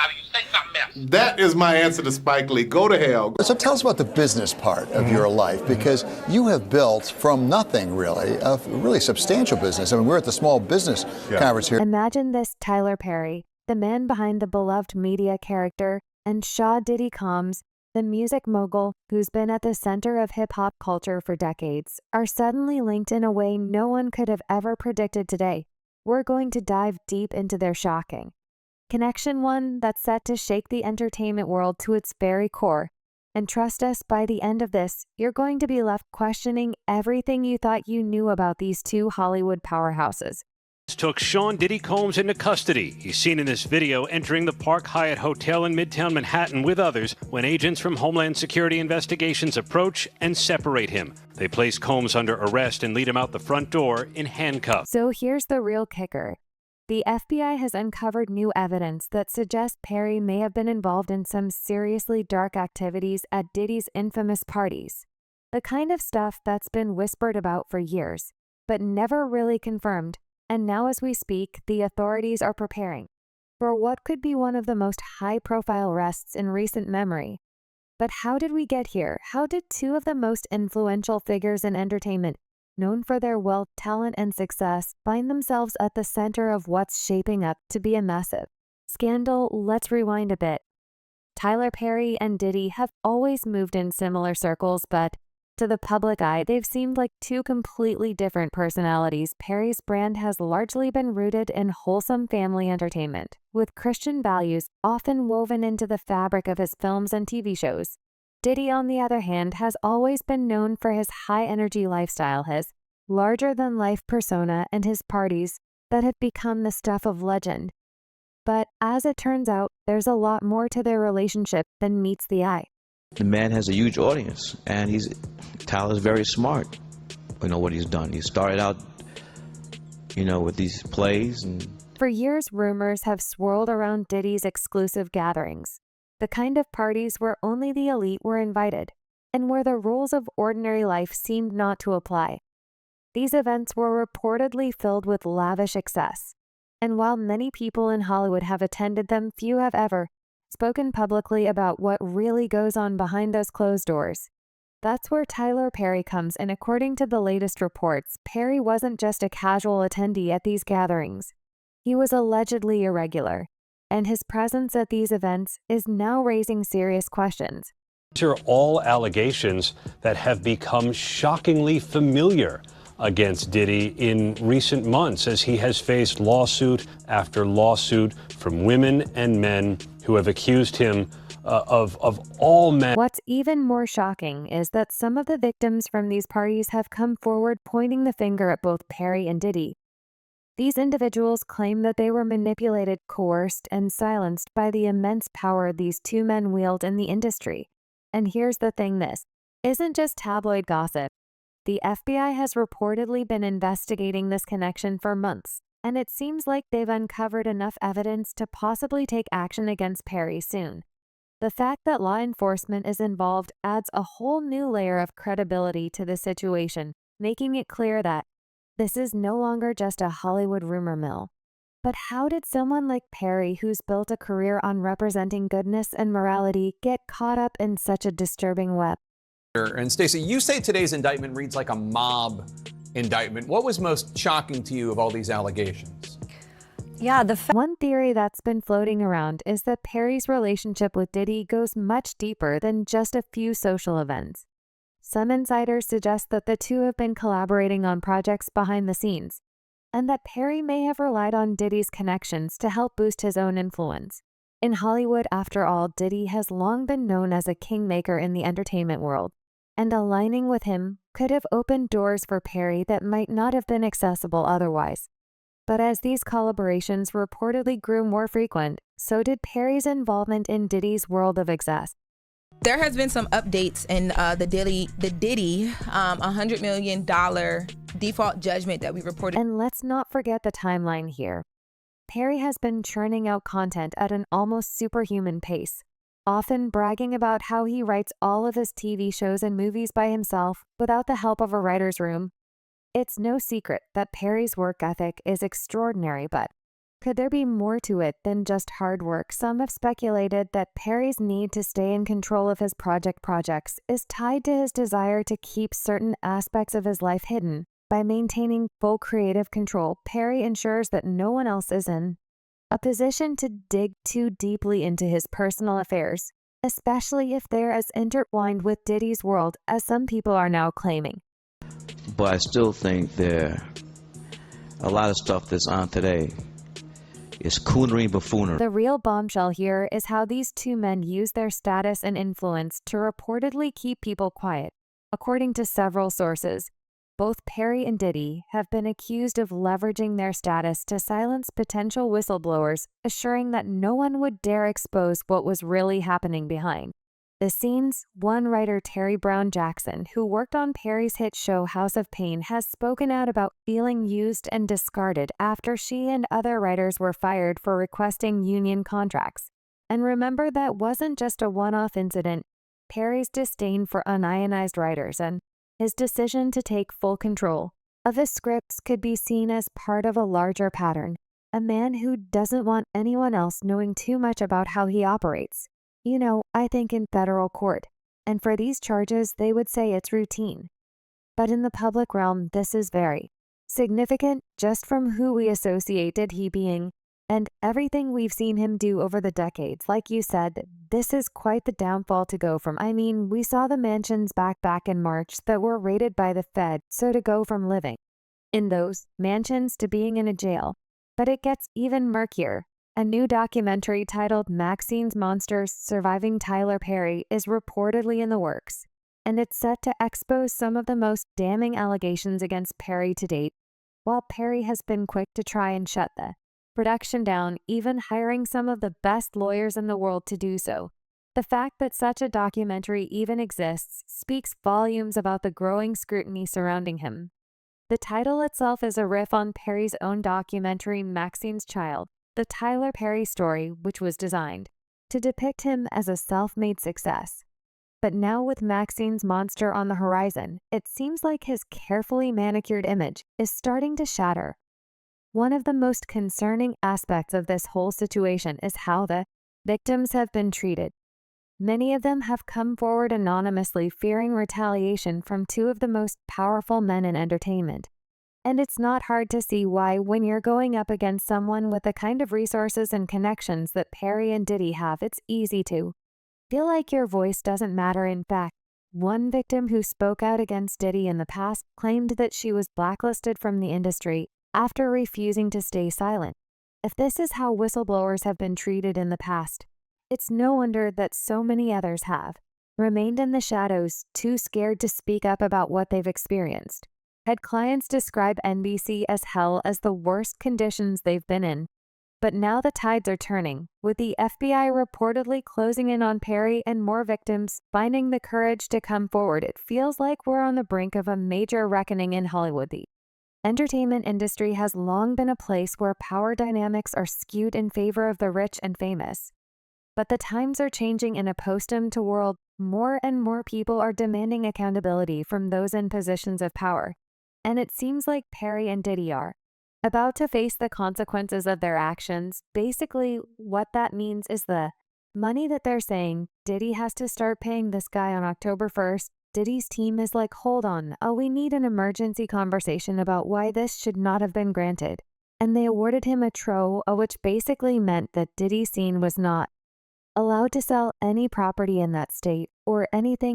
out of you. Say something else. That is my answer to Spike Lee. Go to hell. So tell us about the business part of your life, because you have built from nothing, really, a really substantial business. I mean, we're at the small business conference here. Imagine this Tyler Perry, the man behind the beloved media character, and Diddy Combs, the music mogul who's been at the center of hip-hop culture for decades, are suddenly linked in a way no one could have ever predicted today. We're going to dive deep into their shocking connection, one that's set to shake the entertainment world to its very core. And trust us, by the end of this, you're going to be left questioning everything you thought you knew about these two Hollywood powerhouses. Took Diddy Combs into custody. He's seen in this video entering the Park Hyatt Hotel in Midtown Manhattan with others when agents from Homeland Security Investigations approach and separate him. They place Combs under arrest and lead him out the front door in handcuffs. So here's the real kicker. The FBI has uncovered new evidence that suggests Perry may have been involved in some seriously dark activities at Diddy's infamous parties. The kind of stuff that's been whispered about for years, but never really confirmed. And now as we speak, the authorities are preparing for what could be one of the most high-profile arrests in recent memory. But how did we get here? How did two of the most influential figures in entertainment, known for their wealth, talent, and success, find themselves at the center of what's shaping up to be a massive scandal? Let's rewind a bit. Tyler Perry and Diddy have always moved in similar circles, but to the public eye, they've seemed like two completely different personalities. Perry's brand has largely been rooted in wholesome family entertainment, with Christian values often woven into the fabric of his films and TV shows. Diddy, on the other hand, has always been known for his high-energy lifestyle, his larger-than-life persona, and his parties that have become the stuff of legend. But as it turns out, there's a lot more to their relationship than meets the eye. The man has a huge audience, and Tyler's very smart. You know what he's done. He started out, with these plays. And for years, rumors have swirled around Diddy's exclusive gatherings, the kind of parties where only the elite were invited, and where the rules of ordinary life seemed not to apply. These events were reportedly filled with lavish excess, and while many people in Hollywood have attended them, few have ever spoken publicly about what really goes on behind those closed doors. That's where Tyler Perry comes, and according to the latest reports, Perry wasn't just a casual attendee at these gatherings. He was allegedly irregular, and his presence at these events is now raising serious questions. These are all allegations that have become shockingly familiar against Diddy in recent months, as he has faced lawsuit after lawsuit from women and men who have accused him of all men. What's even more shocking is that some of the victims from these parties have come forward pointing the finger at both Perry and Diddy. These individuals claim that they were manipulated, coerced, and silenced by the immense power these two men wield in the industry. And here's the thing, this isn't just tabloid gossip. The FBI has reportedly been investigating this connection for months, and it seems like they've uncovered enough evidence to possibly take action against Perry soon. The fact that law enforcement is involved adds a whole new layer of credibility to the situation, making it clear that this is no longer just a Hollywood rumor mill. But how did someone like Perry, who's built a career on representing goodness and morality, get caught up in such a disturbing web? And Stacey, you say today's indictment reads like a mob indictment. What was most shocking to you of all these allegations? Yeah, one theory that's been floating around is that Perry's relationship with Diddy goes much deeper than just a few social events. Some insiders suggest that the two have been collaborating on projects behind the scenes, and that Perry may have relied on Diddy's connections to help boost his own influence. In Hollywood, after all, Diddy has long been known as a kingmaker in the entertainment world, and aligning with him could have opened doors for Perry that might not have been accessible otherwise. But as these collaborations reportedly grew more frequent, so did Perry's involvement in Diddy's world of excess. There has been some updates in the Diddy $100 million default judgment that we reported. And let's not forget the timeline here. Perry has been churning out content at an almost superhuman pace, often bragging about how he writes all of his TV shows and movies by himself without the help of a writer's room. It's no secret that Perry's work ethic is extraordinary, but Could there be more to it than just hard work? Some have speculated that Perry's need to stay in control of his projects is tied to his desire to keep certain aspects of his life hidden. By maintaining full creative control, Perry ensures that no one else is in a position to dig too deeply into his personal affairs, especially if they're as intertwined with Diddy's world as some people are now claiming. But I still think there a lot of stuff that's on today is coonery and buffoonery. The real bombshell here is how these two men use their status and influence to reportedly keep people quiet. According to several sources, both Perry and Diddy have been accused of leveraging their status to silence potential whistleblowers, assuring that no one would dare expose what was really happening behind the scenes. One writer, Terry Brown Jackson, who worked on Perry's hit show House of Pain, has spoken out about feeling used and discarded after she and other writers were fired for requesting union contracts. And remember, that wasn't just a one-off incident. Perry's disdain for unionized writers and his decision to take full control of his scripts could be seen as part of a larger pattern. A man who doesn't want anyone else knowing too much about how he operates. You know, I think in federal court, and for these charges, they would say it's routine. But in the public realm, this is very significant just from who we associate Diddy being and everything we've seen him do over the decades. Like you said, this is quite the downfall to go from. I mean, we saw the mansions back in March that were raided by the Fed, so to go from living in those mansions to being in a jail. But it gets even murkier. A new documentary titled Maxine's Monsters: Surviving Tyler Perry is reportedly in the works, and it's set to expose some of the most damning allegations against Perry to date, while Perry has been quick to try and shut the production down, even hiring some of the best lawyers in the world to do so. The fact that such a documentary even exists speaks volumes about the growing scrutiny surrounding him. The title itself is a riff on Perry's own documentary Maxine's Child, the Tyler Perry story, which was designed to depict him as a self-made success. But now with Maxine's monster on the horizon, it seems like his carefully manicured image is starting to shatter. One of the most concerning aspects of this whole situation is how the victims have been treated. Many of them have come forward anonymously, fearing retaliation from two of the most powerful men in entertainment. And it's not hard to see why, when you're going up against someone with the kind of resources and connections that Perry and Diddy have, it's easy to feel like your voice doesn't matter. In fact, one victim who spoke out against Diddy in the past claimed that she was blacklisted from the industry after refusing to stay silent. If this is how whistleblowers have been treated in the past, it's no wonder that so many others have remained in the shadows, too scared to speak up about what they've experienced. Had clients describe NBC as hell as the worst conditions they've been in. But now the tides are turning, with the FBI reportedly closing in on Perry and more victims finding the courage to come forward. It feels like we're on the brink of a major reckoning in Hollywood. The entertainment industry has long been a place where power dynamics are skewed in favor of the rich and famous. But the times are changing in a post-MeToo world. More and more people are demanding accountability from those in positions of power. And it seems like Perry and Diddy are about to face the consequences of their actions. Basically, what that means is the money that they're saying Diddy has to start paying this guy on October 1st. Diddy's team is like, hold on, we need an emergency conversation about why this should not have been granted. And they awarded him a TRO, which basically meant that Diddy's scene was not allowed to sell any property in that state or anything